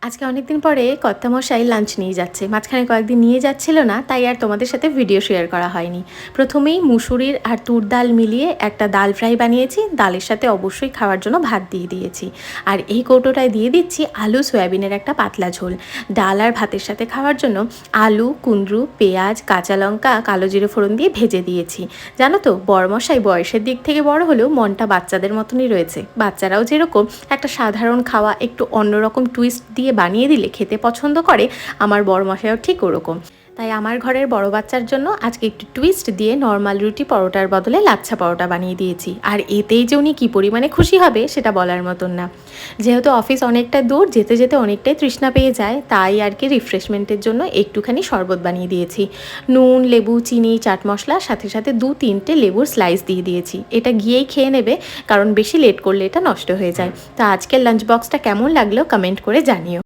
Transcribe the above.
আজকে অনেকদিন পরে কর্তামশাই লাঞ্চ নিয়ে যাচ্ছে। মাঝখানে কয়েকদিন নিয়ে যাচ্ছিল না, তাই আর তোমাদের সাথে ভিডিও শেয়ার করা হয়নি। প্রথমেই মুসুরির আর তুর ডাল মিলিয়ে একটা ডাল ফ্রাই বানিয়েছি। ডালের সাথে অবশ্যই খাওয়ার জন্য ভাত দিয়ে দিয়েছি। আর এই কৌটোটায় দিয়ে দিচ্ছি আলু সয়াবিনের একটা পাতলা ঝোল। ডাল আর ভাতের সাথে খাওয়ার জন্য আলু, কুঁদরু, পেঁয়াজ, কাঁচা লঙ্কা, কালো জিরে ফোড়ন দিয়ে ভেজে দিয়েছি। জানো তো, বড়মশাই বয়সের দিক থেকে বড় হলেও মনটা বাচ্চাদের মতনই রয়েছে। বাচ্চারাও যেরকম একটা সাধারণ খাওয়া একটু অন্যরকম টুইস্ট দিয়ে বানিয়ে দিলে খেতে পছন্দ করে, আমার বড়মশাইও ঠিক ওরকম। তাই আমার ঘরের বড় বাচ্চার জন্য আজকে একটু টুইস্ট দিয়ে নর্মাল রুটি পরোটার বদলে লাচ্ছা পরোটা বানিয়ে দিয়েছি। আর এতেই যে উনি কী পরিমাণে খুশি হবে সেটা বলার মতন না। যেহেতু অফিস অনেকটা দূর, যেতে যেতে অনেকটাই তৃষ্ণা পেয়ে যায়, তাই আর কি রিফ্রেশমেন্টের জন্য একটুখানি শরবত বানিয়ে দিয়েছি। নুন, লেবু, চিনি, চাট মশলা, সাথে সাথে 2-3টে লেবুর স্লাইস দিয়ে দিয়েছি। এটা গিয়েই খেয়ে নেবে, কারণ বেশি লেট করলে এটা নষ্ট হয়ে যায়। তো আজকের লাঞ্চ বক্সটা কেমন লাগলো কমেন্ট করে জানিও।